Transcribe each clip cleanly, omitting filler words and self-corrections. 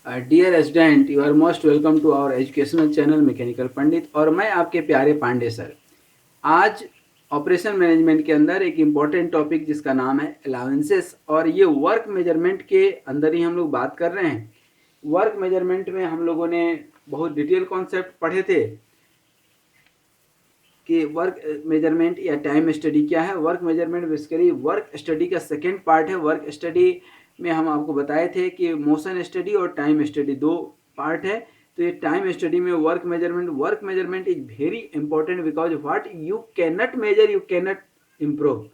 Dear student, you are most welcome to our educational channel mechanical Pandit. और मैं आपके प्यारे पांडे सर। आज ऑपरेशन मैनेजमेंट के अंदर एक इम्पॉर्टेंट टॉपिक जिसका नाम है अलाउंसेस, और ये वर्क मेजरमेंट के अंदर ही हम लोग बात कर रहे हैं। वर्क मेजरमेंट में हम लोगों ने बहुत डिटेल कॉन्सेप्ट पढ़े थे कि वर्क मेजरमेंट या टाइम स्टडी क्या है। Work measurement basically work study का सेकेंड पार्ट है। वर्क स्टडी में हम आपको बताए थे कि मोशन स्टडी और टाइम स्टडी दो पार्ट है। तो ये टाइम स्टडी में work measurement is very important because what you can not measure you can not improve.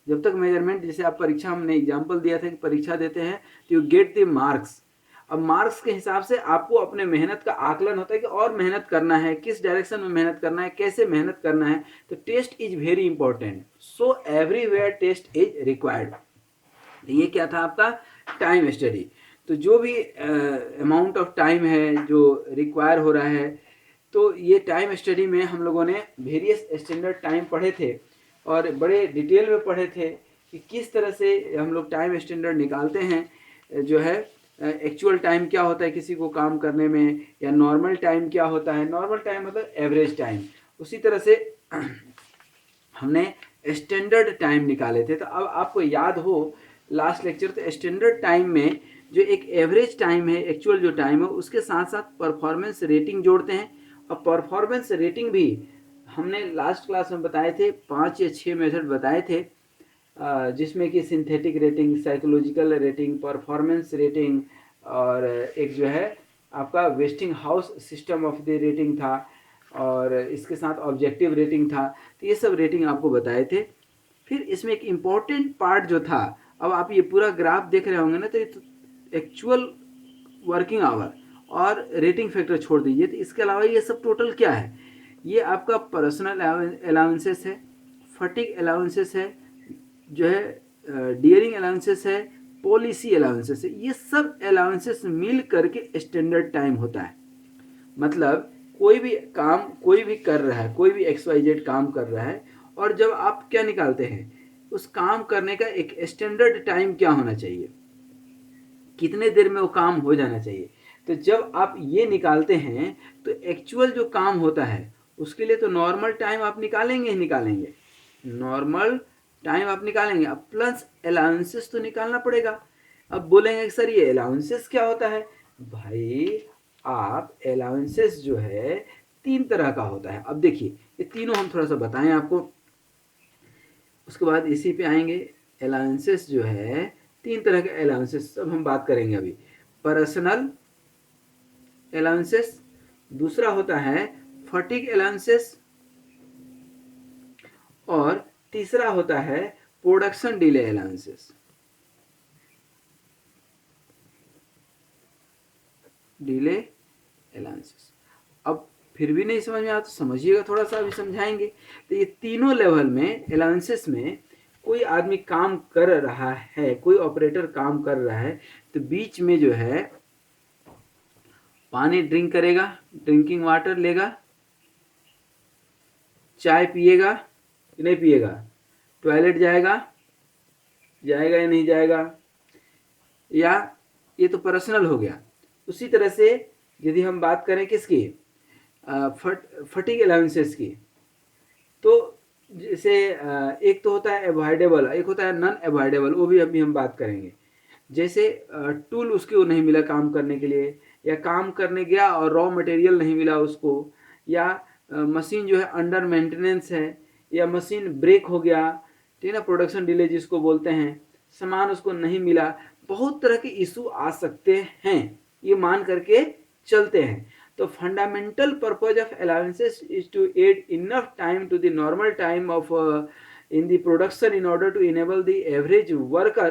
जब तक मेजरमेंट, जैसे आप परीक्षा, हमने एग्जाम्पल दिया था कि परीक्षा देते हैं तो यू गेट द मार्क्स। अब मार्क्स के हिसाब से आपको अपने मेहनत का आकलन होता है कि और मेहनत करना है, किस डायरेक्शन में मेहनत करना है, कैसे मेहनत करना है। तो test is very important, so everywhere test is required. ये क्या था आपका टाइम स्टडी। तो जो भी अमाउंट ऑफ टाइम है जो रिक्वायर हो रहा है, तो ये टाइम स्टडी में हम लोगों ने वेरियस स्टैंडर्ड टाइम पढ़े थे और बड़े डिटेल में पढ़े थे कि किस तरह से हम लोग टाइम स्टैंडर्ड निकालते हैं। जो है एक्चुअल टाइम क्या होता है किसी को काम करने में, या नॉर्मल टाइम क्या होता है। नॉर्मल टाइम मतलब एवरेज टाइम। उसी तरह से हमने स्टैंडर्ड टाइम निकाले थे। तो अब आपको याद हो लास्ट लेक्चर, तो स्टैंडर्ड टाइम में जो एक एवरेज टाइम है, एक्चुअल जो टाइम है, उसके साथ साथ परफॉर्मेंस रेटिंग जोड़ते हैं। और परफॉर्मेंस रेटिंग भी हमने लास्ट क्लास में बताए थे, 5 या 6 मेथड बताए थे, जिसमें कि synthetic rating, psychological rating, performance rating, और एक जो है आपका wasting house system of the rating था, और इसके साथ ऑब्जेक्टिव रेटिंग था। तो ये सब रेटिंग आपको बताए थे। फिर इसमें एक इम्पॉर्टेंट पार्ट जो था, अब आप ये पूरा ग्राफ देख रहे होंगे ना, तो एक्चुअल वर्किंग आवर और रेटिंग फैक्टर छोड़ दीजिए, तो इसके अलावा ये सब टोटल क्या है। ये आपका पर्सनल अलाउंसेस है, फटिक अलाउंसेस है, जो है डियरिंग अलाउंसेस है, पॉलिसी अलाउंसेस है। ये सब अलाउंसेस मिल करके स्टैंडर्ड टाइम होता है। मतलब कोई भी काम कोई भी कर रहा है, कोई भी XYZ काम कर रहा है, और जब आप क्या निकालते हैं, उस काम करने का एक स्टैंडर्ड टाइम क्या होना चाहिए, कितने देर में वो काम हो जाना चाहिए। तो जब आप ये निकालते हैं तो एक्चुअल जो काम होता है उसके लिए तो नॉर्मल टाइम आप निकालेंगे ही निकालेंगे, नॉर्मल टाइम आप निकालेंगे। अब प्लस अलाउंसेस तो निकालना पड़ेगा। अब बोलेंगे सर ये अलाउंसेस क्या होता है। भाई आप अलाउंसेस जो है 3 तरह का होता है। अब देखिए ये तीनों हम थोड़ा सा बताएं आपको, उसके बाद इसी पे आएंगे। अलाउंसेस जो है 3 तरह के अलाउंसेस सब हम बात करेंगे अभी। पर्सनल अलाउंसेस, दूसरा होता है फटीग अलाउंसेस, और तीसरा होता है production delay allowances. Delay allowances. अब फिर भी नहीं समझ में आता तो समझिएगा, थोड़ा सा अभी समझाएंगे। तो ये तीनों लेवल में अलाउंसेस में कोई आदमी काम कर रहा है, कोई ऑपरेटर काम कर रहा है, तो बीच में जो है पानी ड्रिंक करेगा, ड्रिंकिंग वाटर लेगा, चाय पिएगा कि नहीं पिएगा, टॉयलेट जाएगा जाएगा या नहीं जाएगा, या ये तो पर्सनल हो गया। उसी तरह से यदि हम बात करें किसकी, फटीग अलाउंसेस की, तो जैसे एक तो होता है अवॉइडेबल, एक होता है नॉन अवॉइडेबल, वो भी अभी हम बात करेंगे। जैसे टूल उसको नहीं मिला काम करने के लिए, या काम करने गया और रॉ मटेरियल नहीं मिला उसको, या मशीन जो है अंडर मेंटेनेंस है, या मशीन ब्रेक हो गया, ठीक है ना, प्रोडक्शन डिले जिसको बोलते हैं, सामान उसको नहीं मिला। बहुत तरह के इशू आ सकते हैं, ये मान करके चलते हैं। तो fundamental purpose of allowances is to add enough time to the normal time of in the production in order to enable the average worker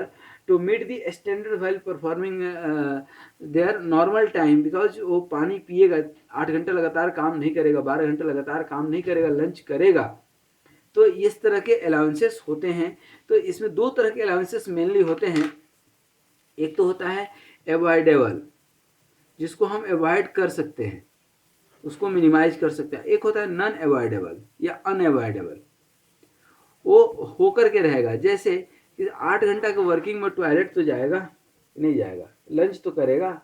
to meet the standard while performing their normal time, because वो पानी पिएगा, 8 घंटे लगातार काम नहीं करेगा, 12 घंटे लगातार काम नहीं करेगा, लंच करेगा। तो इस तरह के अलाउंसेस होते हैं। तो इसमें 2 तरह के अलाउंसेस मेनली होते हैं। एक तो होता है अवॉइडेबल, जिसको हम अवॉइड कर सकते हैं, उसको मिनिमाइज कर सकते हैं। एक होता है नॉन अवॉइडेबल या अनअवॉइडेबल, वो होकर के रहेगा। जैसे कि 8 घंटा के वर्किंग में टॉयलेट तो जाएगा नहीं जाएगा, लंच तो करेगा,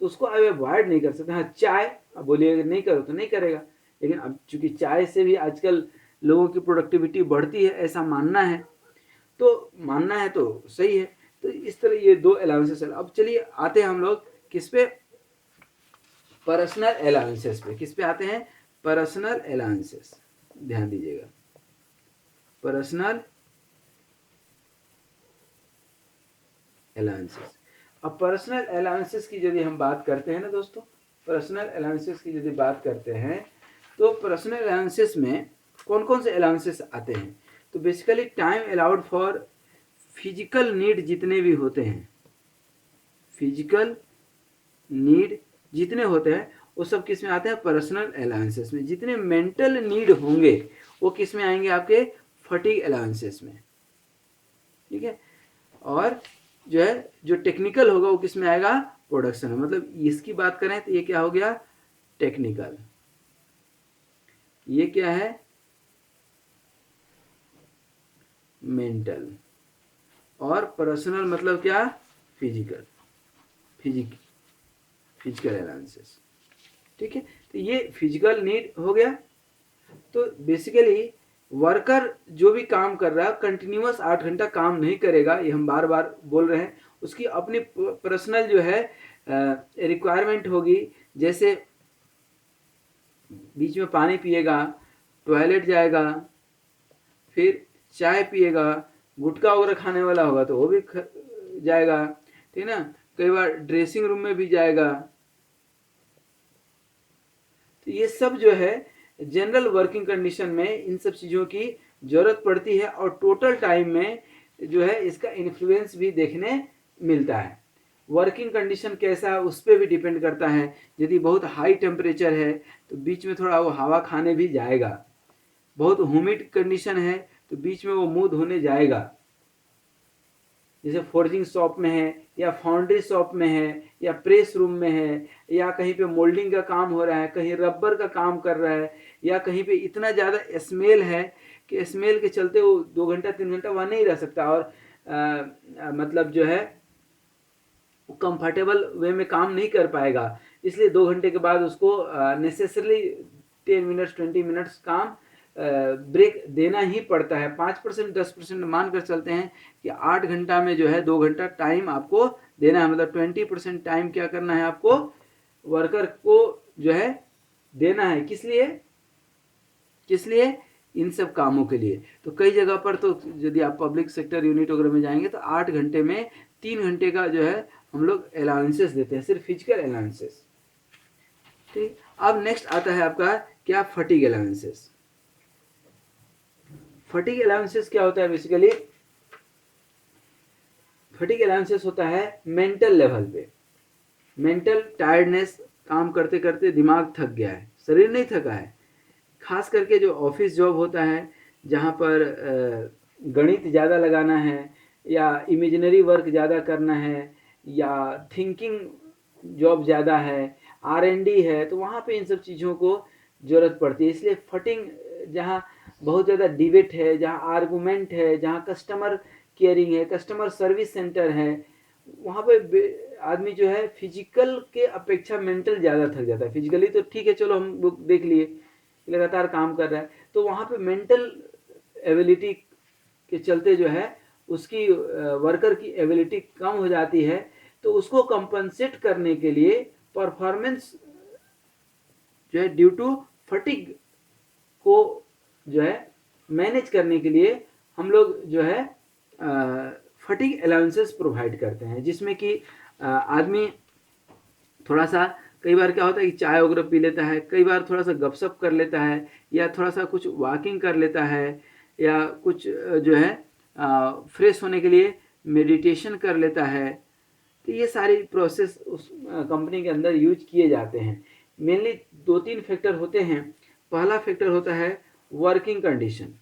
तो उसको अब अवॉइड नहीं कर सकते। हाँ, चाय अब बोलिएगा नहीं करो तो नहीं करेगा, लेकिन अब चूंकि चाय से भी आजकल लोगों की प्रोडक्टिविटी बढ़ती है ऐसा मानना है, तो मानना है तो सही है। तो इस तरह ये 2 अलाउंसेस है। अब चलिए आते हैं हम लोग किस पे, पर्सनल अलाउंसेस पे। किस पे आते हैं, पर्सनल अलाउंसेस। ध्यान दीजिएगा, पर्सनल अलाउंसेस। अब पर्सनल अलाउंसेस की यदि हम बात करते हैं ना दोस्तों, पर्सनल अलाउंसेस की यदि बात करते हैं तो पर्सनल अलाउंसेस में कौन कौन से अलाउंसेस आते हैं। तो basically time allowed for physical need जितने भी होते हैं, फिजिकल नीड जितने होते हैं वो सब किस में आते हैं, पर्सनल अलाउंसेस में। जितने मेंटल नीड होंगे वो किस में आएंगे, आपके फटीग अलाउंसेस में। ठीक है, और जो है जो टेक्निकल होगा वो किस में आएगा, प्रोडक्शन में। मतलब इसकी बात करें तो ये क्या हो गया, टेक्निकल। ये क्या है, मेंटल। और पर्सनल मतलब क्या, फिजिकल, फिजिकल अलाउंसेस। ठीक है, तो ये फिजिकल नीड हो गया। तो बेसिकली वर्कर जो भी काम कर रहा है कंटिन्यूअस 8 घंटा काम नहीं करेगा, ये हम बार बार बोल रहे हैं। उसकी अपनी पर्सनल जो है रिक्वायरमेंट होगी, जैसे बीच में पानी पिएगा, टॉयलेट जाएगा, फिर चाय पिएगा, गुटखा वगैरह खाने वाला होगा तो वो भी जाएगा, ठीक ना। कई बार ड्रेसिंग रूम में भी जाएगा। तो ये सब जो है जनरल वर्किंग कंडीशन में इन सब चीज़ों की ज़रूरत पड़ती है, और टोटल टाइम में जो है इसका इन्फ्लुएंस भी देखने मिलता है। वर्किंग कंडीशन कैसा है उस पर भी डिपेंड करता है। यदि बहुत हाई टेम्परेचर है तो बीच में थोड़ा वो हवा खाने भी जाएगा, बहुत ह्यूमिड कंडीशन है तो बीच में वो मुंह धोने जाएगा। जैसे फोर्जिंग शॉप में है, या फाउंड्री शॉप में है, या प्रेस रूम में है, या कहीं पे मोल्डिंग का काम हो रहा है, कहीं रबर का काम कर रहा है, या कहीं पे इतना ज़्यादा स्मेल है कि स्मेल के चलते वो 2 घंटा 3 घंटा वहाँ नहीं रह सकता, और मतलब जो है वो कंफर्टेबल वे में काम नहीं कर पाएगा। इसलिए 2 घंटे के बाद उसको नेसेसरली 10 मिनट्स 20 मिनट्स काम ब्रेक देना ही पड़ता है। 5% 10% मान कर चलते हैं कि 8 घंटा में जो है 2 घंटा टाइम आपको देना है। मतलब 20% टाइम क्या करना है आपको, वर्कर को जो है देना है। किस लिए, किस लिए, इन सब कामों के लिए। तो कई जगह पर तो यदि आप पब्लिक सेक्टर यूनिट वगैरह में जाएंगे तो 8 घंटे में 3 घंटे का जो है हम लोग अलाउंसेस देते हैं, सिर्फ फिजिकल अलाउंसेस। ठीक, अब नेक्स्ट आता है आपका क्या, फटीग अलाउंसेस। फटीग अलाउंसेस क्या होता है, बेसिकली फटीग अलाउंसेस होता है मेंटल लेवल पे। मेंटल टायर्डनेस, काम करते करते दिमाग थक गया है, शरीर नहीं थका है। खास करके जो ऑफिस जॉब होता है जहाँ पर गणित ज़्यादा लगाना है, या इमेजिनरी वर्क ज़्यादा करना है, या थिंकिंग जॉब ज़्यादा है, R&D है, तो वहाँ पे इन सब चीज़ों को ज़रूरत पड़ती है। इसलिए फटिंग, जहाँ बहुत ज़्यादा डिबेट है, जहाँ आर्गूमेंट है, जहाँ कस्टमर केयरिंग है, कस्टमर सर्विस सेंटर है, वहाँ पे आदमी जो है फिजिकल के अपेक्षा मेंटल ज़्यादा थक जाता है। फिजिकली तो ठीक है, चलो हम लोग देख लिए लगातार काम कर रहा है, तो वहाँ पे मेंटल एबिलिटी के चलते जो है उसकी वर्कर की एबिलिटी कम हो जाती है। तो उसको कंपनसेट करने के लिए परफॉर्मेंस जो है ड्यू टू फटिग को जो है मैनेज करने के लिए हम लोग जो है फटिग अलाउंसेस प्रोवाइड करते हैं, जिसमें कि आदमी थोड़ा सा, कई बार क्या होता है कि चाय वगैरह पी लेता है, कई बार थोड़ा सा गपशप कर लेता है, या थोड़ा सा कुछ वॉकिंग कर लेता है, या कुछ जो है फ्रेश होने के लिए मेडिटेशन कर लेता है। तो ये सारी प्रोसेस उस कंपनी के अंदर यूज किए जाते हैं। मेनली 2-3 फैक्टर होते हैं। पहला फैक्टर होता है वर्किंग कंडीशन।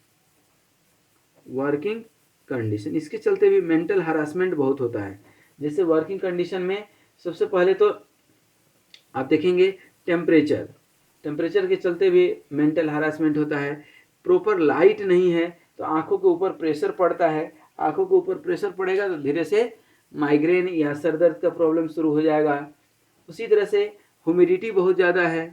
वर्किंग कंडीशन, इसके चलते भी मेंटल हरासमेंट बहुत होता है। जैसे वर्किंग कंडीशन में सबसे पहले तो आप देखेंगे टेम्परेचर के चलते भी मेंटल हरासमेंट होता है। प्रॉपर लाइट नहीं है तो आंखों के ऊपर प्रेशर पड़ता है, आंखों के ऊपर प्रेशर पड़ेगा तो धीरे से माइग्रेन या सर दर्द का प्रॉब्लम शुरू हो जाएगा। उसी तरह से ह्यूमिडिटी बहुत ज़्यादा है,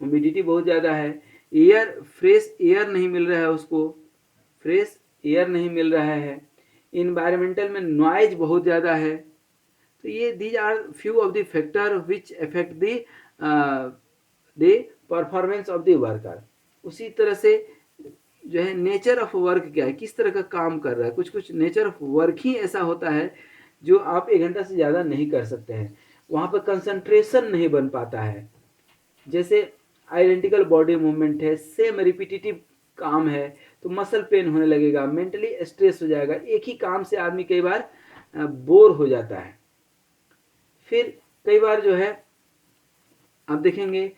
ह्यूमिडिटी बहुत ज़्यादा है, एयर फ्रेश एयर नहीं मिल रहा है, उसको फ्रेश एयर नहीं मिल रहा है, इन्वायरमेंटल में नॉइज बहुत ज़्यादा है। तो ये these are few of the factor which affect the performance of the worker. उसी तरह से जो है नेचर ऑफ वर्क क्या है, किस तरह का काम कर रहा है, कुछ कुछ नेचर ऑफ वर्क ही ऐसा होता है जो आप 1 घंटा से ज़्यादा नहीं कर सकते हैं, वहाँ पर कंसंट्रेशन नहीं बन पाता है। जैसे आइडेंटिकल बॉडी मूवमेंट है, सेम रिपीटेटिव काम है, तो मसल पेन होने लगेगा, मेंटली स्ट्रेस हो जाएगा, एक ही काम से आदमी कई बार बोर हो जाता है। फिर कई बार जो है आप देखेंगे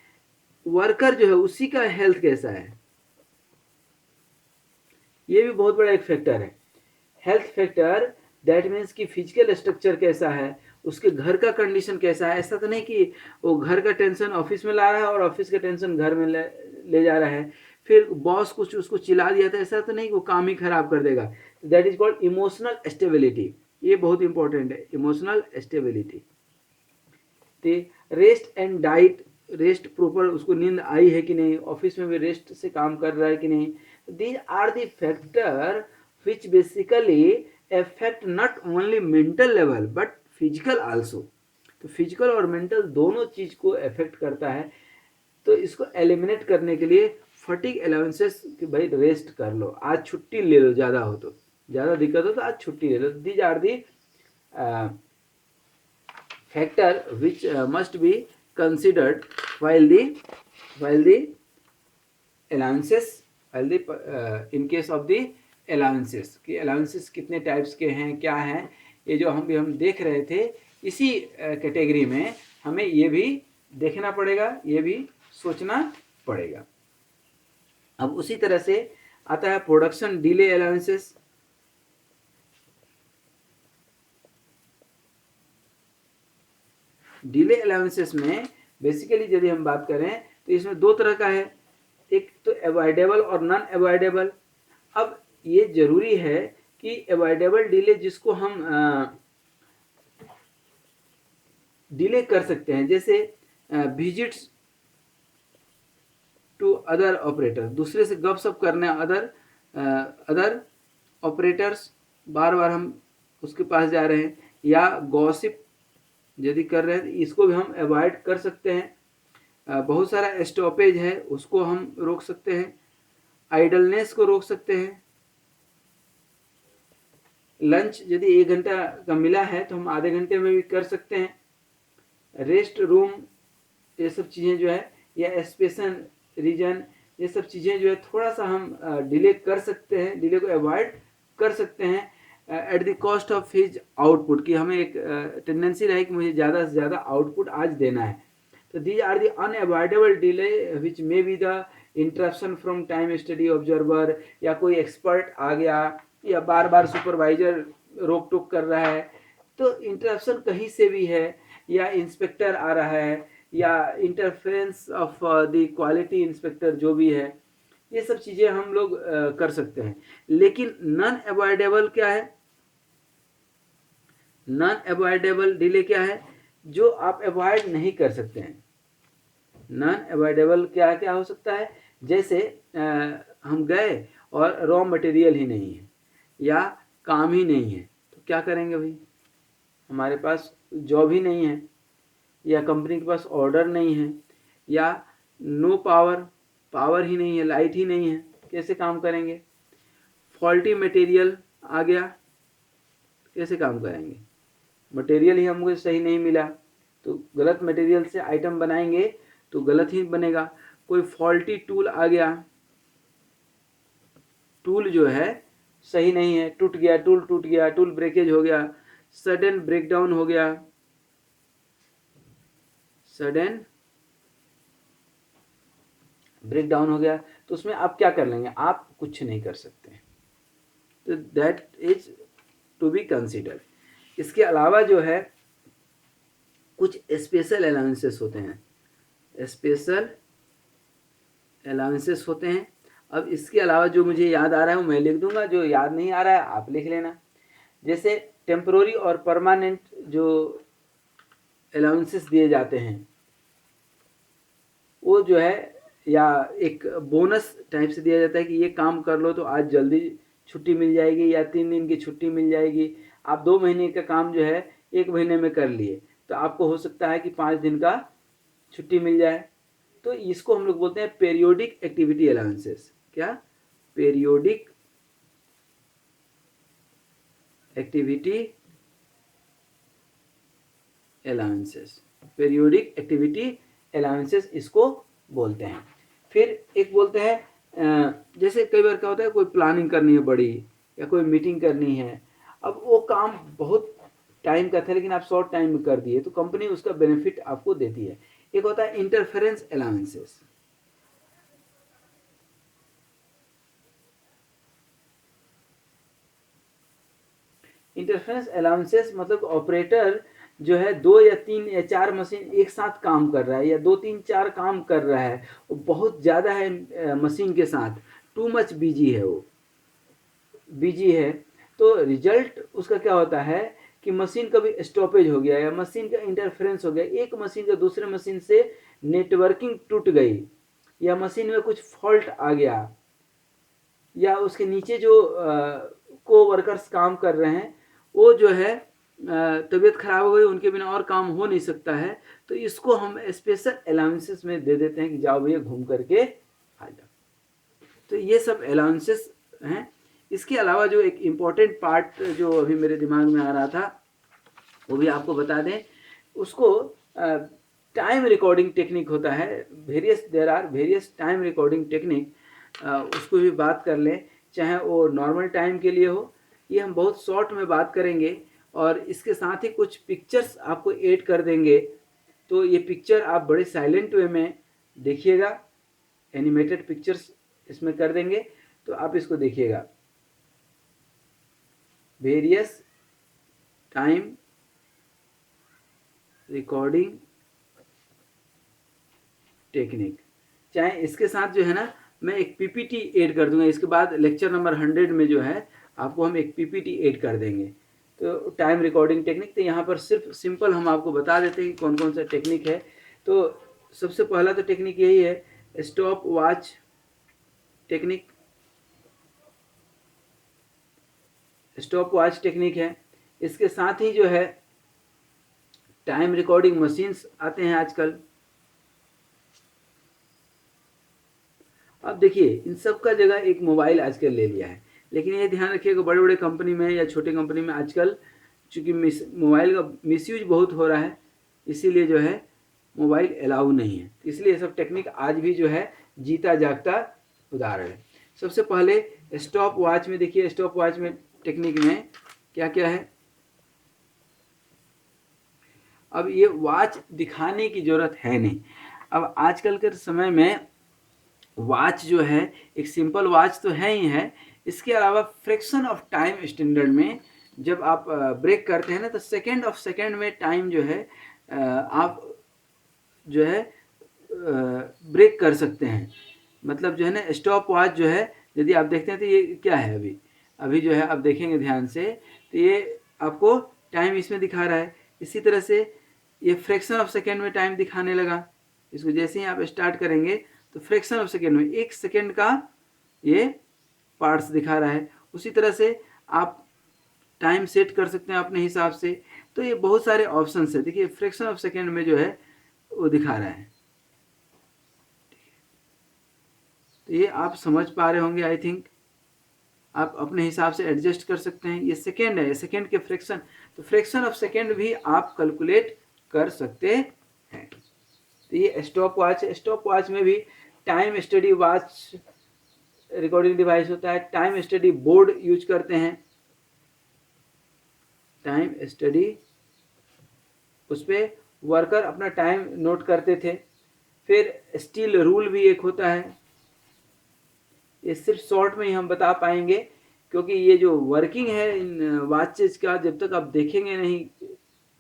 वर्कर जो है उसी का हेल्थ कैसा है, ये भी बहुत बड़ा एक फैक्टर है। हेल्थ फैक्टर दैट मीन्स कि फिजिकल स्ट्रक्चर कैसा है, उसके घर का कंडीशन कैसा है। ऐसा तो नहीं कि वो घर का टेंशन ऑफिस में ला रहा है और ऑफिस का टेंशन घर में ले जा रहा है, फिर बॉस कुछ उसको चिल्ला दिया था, ऐसा तो नहीं कि वो काम ही खराब कर देगा। That is called emotional stability, ये बहुत इंपॉर्टेंट है, emotional stability. Rest and diet, rest proper उसको नींद आई है कि नहीं, ऑफिस में भी रेस्ट से काम कर रहा है कि नहीं। These are the factor which basically affect not only mental level but physical also. तो फिजिकल और मेंटल दोनों चीज को अफेक्ट करता है। तो इसको एलिमिनेट करने के लिए फटीग अलाउंसेस कि भाई रेस्ट कर लो, आज छुट्टी ले लो, ज़्यादा हो तो, ज़्यादा दिक्कत हो तो आज छुट्टी ले लो। These are the factor which must be considered while the allowances, while the in case of the allowances, कि allowances कितने टाइप्स के हैं, क्या हैं, ये जो हम देख रहे थे, इसी कैटेगरी में हमें ये भी देखना पड़ेगा, ये भी सोचना पड़ेगा। अब उसी तरह से आता है production delay allowances. Delay allowances में बेसिकली यदि हम बात करें तो इसमें 2 तरह का है, एक तो अवॉइडेबल और नॉन अवॉइडेबल। अब ये जरूरी है कि अवॉइडेबल डिले जिसको हम डिले कर सकते हैं, जैसे विजिट्स टू अदर ऑपरेटर, दूसरे से गपशप करने, अदर ऑपरेटर्स, बार बार हम उसके पास जा रहे हैं, या गॉसिप यदि कर रहे हैं, इसको भी हम अवॉइड कर सकते हैं। बहुत सारा स्टॉपेज है, उसको हम रोक सकते हैं, आइडलनेस को रोक सकते हैं। लंच यदि 1 घंटा का मिला है तो हम आधे घंटे में भी कर सकते हैं। रेस्ट रूम, ये सब चीज़ें जो है, या स्पेशल रीजन, ये सब चीज़ें जो है थोड़ा सा हम डिले कर सकते हैं, डिले को अवॉइड कर सकते हैं at the cost of his output, कि हमें एक टेंडेंसी रहे कि मुझे ज़्यादा से ज़्यादा आउटपुट आज देना है। तो these are the unavoidable delay which may be the interruption from time study observer, या कोई एक्सपर्ट आ गया, या बार बार सुपरवाइजर रोक टोक कर रहा है, तो इंटरप्शन कहीं से भी है, या इंस्पेक्टर आ रहा है, या interference of the quality inspector जो भी है, ये सब चीज़ें हम लोग कर सकते हैं। लेकिन नॉन अवॉइडेबल क्या है, नॉन अवॉइडेबल डिले क्या है, जो आप अवॉइड नहीं कर सकते हैं। नॉन अवॉइडेबल क्या क्या हो सकता है, जैसे हम गए और रॉ मटेरियल ही नहीं है, या काम ही नहीं है, तो क्या करेंगे भाई, हमारे पास जॉब ही नहीं है, या कंपनी के पास ऑर्डर नहीं है, या नो पावर ही नहीं है, लाइट ही नहीं है, कैसे काम करेंगे। फॉल्टी मटेरियल आ गया, कैसे काम करेंगे, मटेरियल ही हमको सही नहीं मिला, तो गलत मटेरियल से आइटम बनाएंगे तो गलत ही बनेगा। कोई फॉल्टी टूल आ गया, टूल जो है सही नहीं है, टूट गया, टूल ब्रेकेज हो गया, सडन ब्रेकडाउन हो गया, तो उसमें आप क्या कर लेंगे, आप कुछ नहीं कर सकते। तो that is to be consider. इसके अलावा जो है कुछ स्पेशल अलाउंसेस होते हैं, अब इसके अलावा जो मुझे याद आ रहा है वो मैं लिख दूंगा, जो याद नहीं आ रहा है आप लिख लेना। जैसे टेम्पोररी और परमानेंट जो अलाउंसेस दिए जाते हैं, वो जो है या एक बोनस टाइप से दिया जाता है कि ये काम कर लो तो आज जल्दी छुट्टी मिल जाएगी या 3 दिन की छुट्टी मिल जाएगी। आप 2 महीने का काम जो है 1 महीने में कर लिए तो आपको हो सकता है कि 5 दिन का छुट्टी मिल जाए। तो इसको हम लोग बोलते हैं पेरियोडिक एक्टिविटी अलाउंसेस। क्या? Periodic activity allowances, periodic activity allowances इसको बोलते हैं। फिर एक बोलते हैं जैसे कई बार क्या होता है कोई प्लानिंग करनी है बड़ी या कोई मीटिंग करनी है, अब वो काम बहुत टाइम का था लेकिन आप शॉर्ट टाइम में कर दिए तो कंपनी उसका बेनिफिट आपको देती है। एक होता है इंटरफेरेंस अलाउंसेस। इंटरफेरेंस अलाउंसेस मतलब ऑपरेटर जो है 2 या 3 या 4 मशीन एक साथ काम कर रहा है या 2 3 4 काम कर रहा है, वो बहुत ज़्यादा है मशीन के साथ, टू मच बिजी है, वो बिजी है, तो रिजल्ट उसका क्या होता है कि मशीन कभी स्टॉपेज हो गया या मशीन का इंटरफेरेंस हो गया, एक मशीन का दूसरे मशीन से नेटवर्किंग टूट गई या मशीन में कुछ फॉल्ट आ गया या उसके नीचे जो को वर्कर्स काम कर रहे हैं वो जो है तबीयत खराब हो गई, उनके बिना और काम हो नहीं सकता है, तो इसको हम स्पेशल अलाउंसेस में दे देते हैं कि जाओ भैया घूम करके आ जाओ। तो ये सब अलाउंसेस हैं। इसके अलावा जो एक इम्पॉर्टेंट पार्ट जो अभी मेरे दिमाग में आ रहा था वो भी आपको बता दें, उसको टाइम रिकॉर्डिंग टेक्निक होता है, there are various time recording technique, उसको भी बात कर लें, चाहे वो नॉर्मल टाइम के लिए हो, ये हम बहुत शॉर्ट में बात करेंगे और इसके साथ ही कुछ पिक्चर्स आपको ऐड कर देंगे। तो ये पिक्चर आप बड़े साइलेंट वे में देखिएगा, एनिमेटेड पिक्चर्स इसमें कर देंगे, तो आप इसको देखिएगा। वेरियस टाइम रिकॉर्डिंग टेक्निक, चाहे इसके साथ जो है ना मैं एक पीपीटी ऐड कर दूंगा, इसके बाद लेक्चर नंबर 100 में जो है आपको हम एक पीपीटी ऐड कर देंगे। तो टाइम रिकॉर्डिंग टेक्निक, तो यहाँ पर सिर्फ सिंपल हम आपको बता देते हैं कि कौन कौन सा टेक्निक है। तो सबसे पहला तो टेक्निक यही है stop watch technique, stop watch technique है। इसके साथ ही जो है टाइम रिकॉर्डिंग मशीन्स आते हैं आजकल। अब देखिए इन सब का जगह एक मोबाइल आजकल ले लिया है, लेकिन ये ध्यान रखिएगा बड़े बड़े कंपनी में या छोटे कंपनी में आजकल चूँकि मोबाइल का मिसयूज बहुत हो रहा है, इसीलिए जो है मोबाइल अलाउ नहीं है, इसलिए ये सब टेक्निक आज भी जो है जीता जागता उदाहरण है। सबसे पहले स्टॉप वॉच में देखिए, स्टॉप वॉच में टेक्निक में क्या क्या है। अब ये वॉच दिखाने की ज़रूरत है नहीं, अब आजकल के समय में वॉच जो है एक सिंपल वॉच तो है ही है, इसके अलावा फ्रैक्शन ऑफ टाइम स्टैंडर्ड में जब आप ब्रेक करते हैं ना तो सेकेंड ऑफ सेकेंड में टाइम जो है आप जो है ब्रेक कर सकते हैं। मतलब जो है ना स्टॉप वॉच जो है यदि आप देखते हैं तो ये क्या है, अभी जो है आप देखेंगे ध्यान से तो ये आपको टाइम इसमें दिखा रहा है। इसी तरह से ये फ्रैक्शन ऑफ सेकेंड में टाइम दिखाने लगा, इसको जैसे ही आप स्टार्ट करेंगे तो फ्रैक्शन ऑफ सेकेंड में 1 सेकेंड का ये पार्ट्स दिखा रहा है। उसी तरह से आप टाइम सेट कर सकते हैं अपने हिसाब से। तो ये बहुत सारे ऑप्शंस है, देखिए फ्रैक्शन ऑफ सेकेंड में जो है वो दिखा रहा है। तो ये आप समझ पा रहे होंगे, आई थिंक आप अपने हिसाब से एडजस्ट कर सकते हैं। ये सेकेंड है, सेकेंड के फ्रैक्शन, तो फ्रैक्शन ऑफ सेकेंड भी आप कैलकुलेट कर सकते हैं। तो ये स्टॉप वॉच, स्टॉप वॉच में भी time study watch recording device होता है, टाइम स्टडी बोर्ड यूज करते हैं, टाइम स्टडी उस पर वर्कर अपना टाइम नोट करते थे। फिर स्टील रूल भी एक होता है, ये सिर्फ शॉर्ट में ही हम बता पाएंगे क्योंकि ये जो वर्किंग है इन वॉचेज का जब तक आप देखेंगे नहीं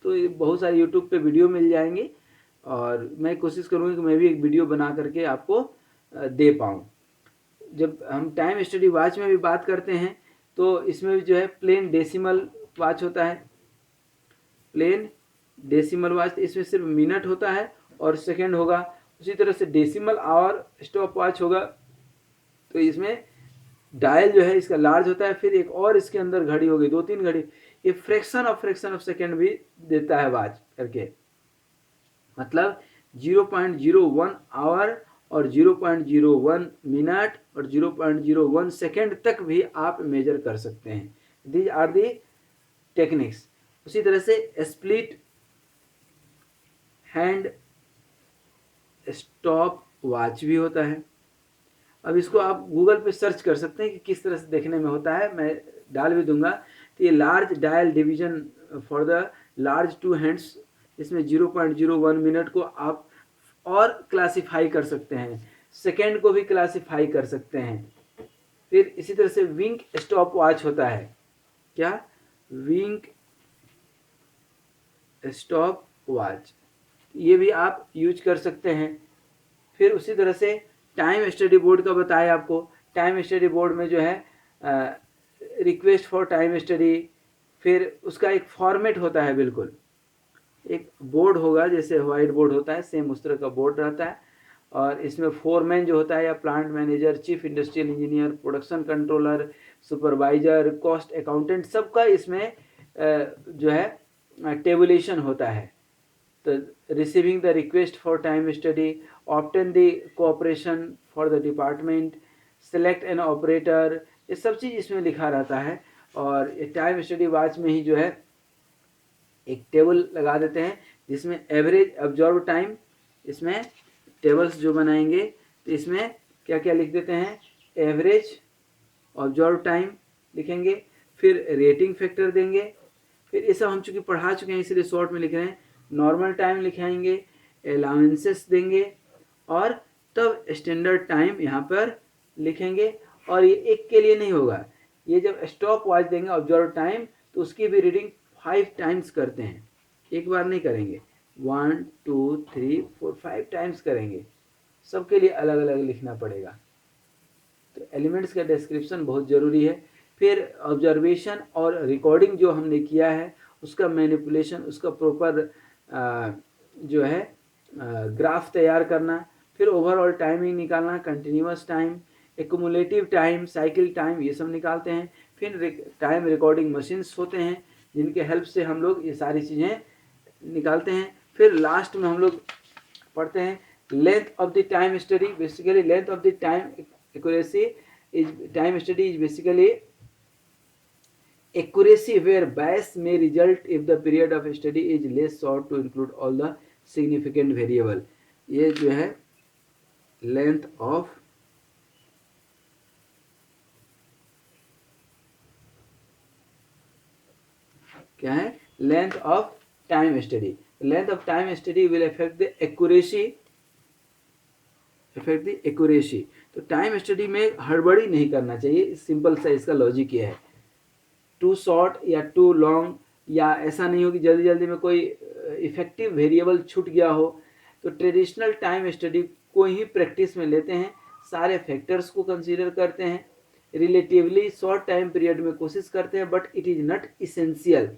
तो ये बहुत सारे यूट्यूब पे वीडियो मिल जाएंगे और मैं कोशिश करूँगी कि मैं भी एक वीडियो बना करके आपको दे पाऊँ। जब हम टाइम स्टडी वॉच में भी बात करते हैं तो इसमें भी जो है प्लेन डेसिमल वॉच होता है, प्लेन डेसिमल वॉच इसमें सिर्फ मिनट होता है और सेकेंड होगा। उसी तरह से डेसिमल आवर स्टॉप वॉच होगा तो इसमें डायल जो है इसका लार्ज होता है, फिर एक और इसके अंदर घड़ी होगी, 2-3 घड़ी, ये फ्रैक्शन ऑफ सेकेंड भी देता है वॉच करके। मतलब 0.01 आवर और 0.01 मिनट और 0.01 सेकेंड तक भी आप मेजर कर सकते हैं। These are the techniques. उसी तरह से स्प्लिट हैंड स्टॉप वॉच भी होता है। अब इसको आप गूगल पे सर्च कर सकते हैं कि किस तरह से देखने में होता है, मैं डाल भी दूंगा। तो ये large dial division for the large two hands, इसमें 0.01 मिनट को आप और क्लासिफाई कर सकते हैं, सेकेंड को भी क्लासिफाई कर सकते हैं। फिर इसी तरह से विंक स्टॉप वॉच होता है। क्या? विंक स्टॉप वॉच, ये भी आप यूज कर सकते हैं। फिर उसी तरह से टाइम स्टडी बोर्ड का बताया आपको। टाइम स्टडी बोर्ड में जो है रिक्वेस्ट फॉर टाइम स्टडी, फिर उसका एक फॉर्मेट होता है, बिल्कुल एक बोर्ड होगा जैसे व्हाइट बोर्ड होता है, सेम उस तरह का बोर्ड रहता है। और इसमें फोरमैन जो होता है या plant manager, chief industrial engineer, production controller, supervisor, cost accountant, सबका इसमें जो है टेबुलेशन होता है। तो receiving the request for time study, obtain the cooperation for the department, select an operator, ये सब चीज़ इसमें लिखा रहता है। और टाइम स्टडी वॉच में ही जो है एक टेबल लगा देते हैं जिसमें एवरेज ऑब्जर्व टाइम, इसमें टेबल्स जो बनाएंगे तो इसमें क्या क्या लिख देते हैं, एवरेज ऑब्जर्व टाइम लिखेंगे, फिर रेटिंग फैक्टर देंगे, फिर ये सब हम चूँकि पढ़ा चुके हैं इसलिए शॉर्ट में लिख रहे हैं, नॉर्मल टाइम लिखाएंगे, अलाउंसेस देंगे और तब स्टैंडर्ड टाइम यहाँ पर लिखेंगे। और ये एक के लिए नहीं होगा, ये जब स्टॉप वॉच देंगे ऑब्जर्व टाइम तो उसकी भी रीडिंग 5 टाइम्स करते हैं, एक बार नहीं करेंगे, 1 2 3 4 5 टाइम्स करेंगे, सबके लिए अलग अलग लिखना पड़ेगा। तो एलिमेंट्स का डिस्क्रिप्शन बहुत ज़रूरी है। फिर ऑब्जर्वेशन और रिकॉर्डिंग जो हमने किया है उसका मैनिपुलेशन, उसका प्रॉपर जो है ग्राफ तैयार करना, फिर ओवरऑल टाइमिंग निकालना, continuous time, accumulative time, cycle time, ये सब निकालते हैं। फिर टाइम रिकॉर्डिंग मशीन्स होते हैं जिनके हेल्प से हम लोग ये सारी चीज़ें निकालते हैं। फिर लास्ट में हम लोग पढ़ते हैं length of the time study. Basically length of the time accuracy is, time study is basically accuracy where bias may result if the period of study is less short to include all the significant variable। ये जो है length of क्या है, length of time study। length of time study will affect the accuracy, तो time study में हड़बड़ी नहीं करना चाहिए, सिंपल सा इसका लॉजिक ये है। टू शॉर्ट या टू लॉन्ग, या ऐसा नहीं हो कि जल्दी जल्दी में कोई इफेक्टिव वेरिएबल छूट गया हो। तो ट्रेडिशनल टाइम स्टडी को ही प्रैक्टिस में लेते हैं, सारे फैक्टर्स को कंसीडर करते हैं, रिलेटिवली शॉर्ट टाइम पीरियड में कोशिश करते हैं, but it is not essential.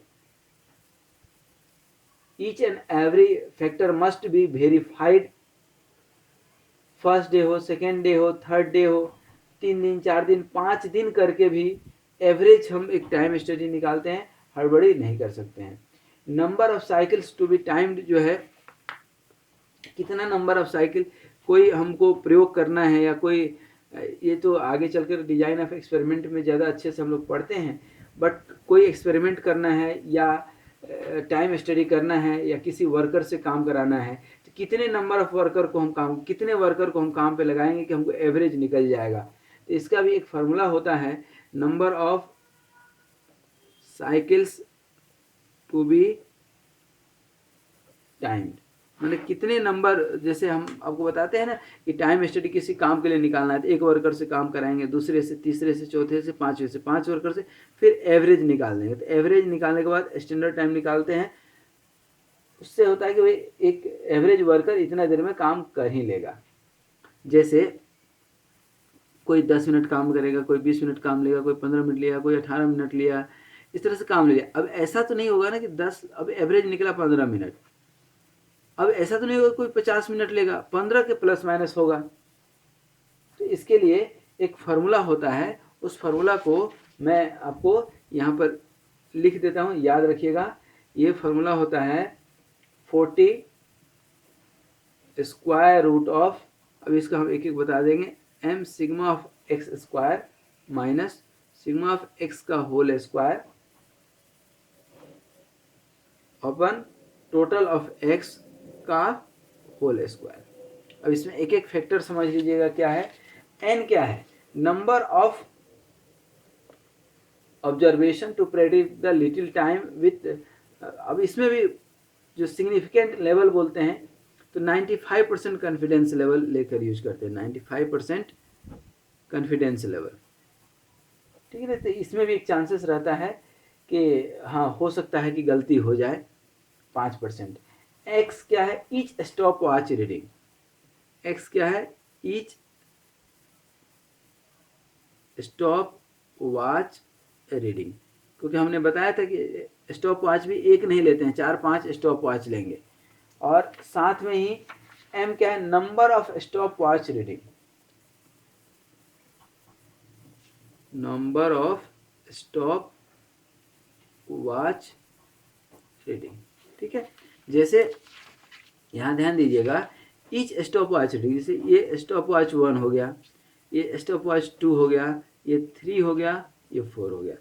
Each and every factor must be verified, first day हो, सेकेंड डे हो, थर्ड डे हो, 3 दिन 4 दिन 5 दिन करके भी एवरेज हम एक टाइम स्टडी निकालते हैं, हड़बड़ी नहीं कर सकते हैं। Number of cycles to be timed जो है, कितना नंबर ऑफ साइकिल कोई हमको प्रयोग करना है या कोई, ये तो आगे चलकर डिजाइन ऑफ एक्सपेरिमेंट में ज़्यादा अच्छे से हम लोग पढ़ते हैं, बट कोई एक्सपेरिमेंट करना है या टाइम स्टडी करना है या किसी वर्कर से काम कराना है, तो कितने नंबर ऑफ वर्कर को हम काम, कितने वर्कर को हम काम पे लगाएंगे कि हमको एवरेज निकल जाएगा। तो इसका भी एक फार्मूला होता है, number of cycles to be timed, मतलब कितने नंबर, जैसे हम आपको बताते हैं ना कि टाइम स्टडी किसी काम के लिए निकालना है तो एक वर्कर से काम कराएंगे, दूसरे से, तीसरे से, चौथे से, पांचवे से, 5 वर्कर से, फिर एवरेज निकाल देंगे। तो एवरेज निकालने के बाद स्टैंडर्ड टाइम निकालते हैं, उससे होता है कि भाई एक एवरेज वर्कर इतना देर में काम कर ही लेगा। जैसे कोई 10 मिनट काम करेगा, कोई 20 मिनट काम लेगा, कोई 15 मिनट लिया, कोई 18 मिनट लिया, इस तरह से काम ले लिया। अब ऐसा तो नहीं होगा ना कि 10, अब एवरेज निकला 15 मिनट, अब ऐसा तो नहीं होगा कोई 50 मिनट लेगा, 15 के प्लस माइनस होगा। तो इसके लिए एक फार्मूला होता है, उस फार्मूला को मैं आपको यहाँ पर लिख देता हूँ, याद रखिएगा। ये फार्मूला होता है 40 स्क्वायर रूट ऑफ, अब इसका हम एक एक बता देंगे, m sigma of x square minus sigma of x का होल स्क्वायर अपन टोटल ऑफ एक्स का होल स्क्वायर। अब इसमें एक एक फैक्टर समझ लीजिएगा क्या है। n क्या है, number of observation to predict the little time with, अब इसमें भी जो सिग्निफिकेंट लेवल बोलते हैं तो 95% कॉन्फिडेंस लेवल लेकर यूज करते हैं, 95% कॉन्फिडेंस लेवल, ठीक है ना। तो इसमें भी एक चांसेस रहता है कि हाँ हो सकता है कि गलती हो जाए, 5%। एक्स क्या है, each stop watch reading, x क्या है, ईच स्टॉप वॉच रीडिंग, क्योंकि हमने बताया था कि स्टॉप वॉच भी एक नहीं लेते हैं, 4-5 स्टॉप वॉच लेंगे। और साथ में ही एम क्या है, number of stop watch reading, number of stop watch reading, ठीक है। जैसे यहाँ ध्यान दीजिएगा, ईच स्टॉप वॉच रीडिंग, जैसे ये स्टॉप वॉच 1 हो गया, ये स्टॉप वॉच 2 हो गया, ये 3 हो गया, ये 4 हो गया,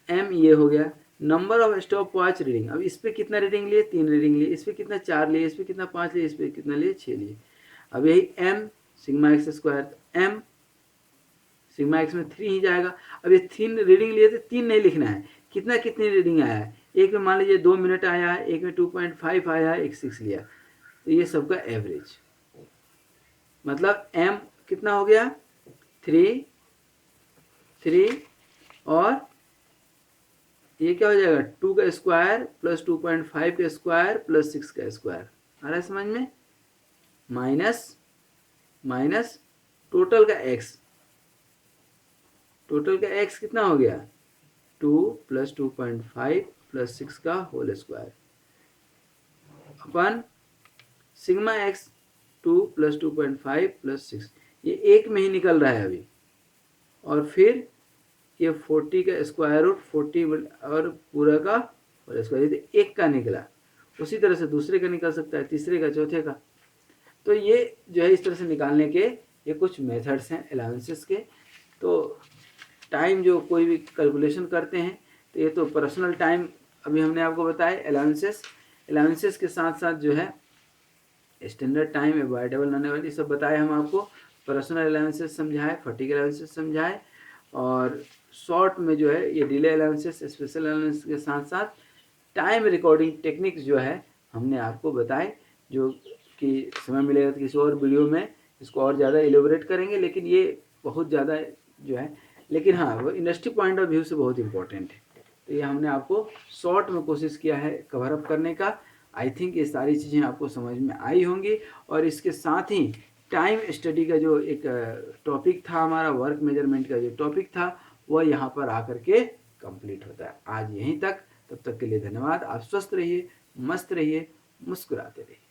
एम ये हो गया। Number of stop watch reading, अब इस पे कितना रीडिंग लिए, 3 रीडिंग लिए, इस पे कितना 4 लिए, इस पे कितना 5 लिए, इस पे कितना लिए 6 लिए। अब यही M sigma X square, M sigma X में 3 ही जाएगा। अब ये 3 रीडिंग लिए थे, 3 नहीं लिखना है, कितना कितनी रीडिंग आया है, एक में मान लीजिए 2 मिनट आया है, एक में 2.5 आया है, एक 6 लिया, तो ये सबका एवरेज, मतलब एम कितना हो गया, 3 और ये क्या हो जाएगा, 2 का स्क्वायर प्लस 2.5 का स्क्वायर प्लस 6 का स्क्वायर, आ रहा है समझ में, माइनस टोटल का एक्स, टोटल का एक्स कितना हो गया, 2 प्लस 2.5 प्लस 6 का होल स्क्वायर अपन सिग्मा एक्स 2 प्लस 2.5 प्लस 6, ये एक में ही निकल रहा है अभी। और फिर ये 40 का स्क्वायर रूट 40 और पूरा का होल स्क्वायर, ये एक का निकला, उसी तरह से दूसरे का निकल सकता है, तीसरे का, चौथे का। तो ये जो है इस तरह से निकालने के ये कुछ मेथड्स हैं अलाउंसेस के। तो टाइम जो कोई भी कैलकुलेशन करते हैं तो ये तो पर्सनल टाइम अभी हमने आपको बताया, अलाउंसेस के साथ साथ जो है standard time, avoidable non avoidable, ये सब बताए हम आपको, पर्सनल अलाउंसेस समझाए, फटीग अलाउंसेस समझाए, और शॉर्ट में जो है ये डिले अलाउंसेस, स्पेशल अलाउंसेस के साथ साथ टाइम रिकॉर्डिंग टेक्निक्स जो है हमने आपको बताए, जो कि समय मिलेगा तो किसी और वीडियो में इसको और ज़्यादा एलोबरेट करेंगे, लेकिन ये बहुत ज़्यादा जो है, लेकिन हाँ वो इंडस्ट्री पॉइंट ऑफ व्यू से बहुत इंपॉर्टेंट है। तो ये हमने आपको शॉर्ट में कोशिश किया है कवर अप करने का। आई थिंक ये सारी चीज़ें आपको समझ में आई होंगी। और इसके साथ ही टाइम स्टडी का जो एक टॉपिक था हमारा, वर्क मेजरमेंट का जो टॉपिक था, वह यहाँ पर आकर के कंप्लीट होता है। आज यहीं तक, तब तक के लिए धन्यवाद। आप स्वस्थ रहिए, मस्त रहिए, मुस्कुराते रहिए।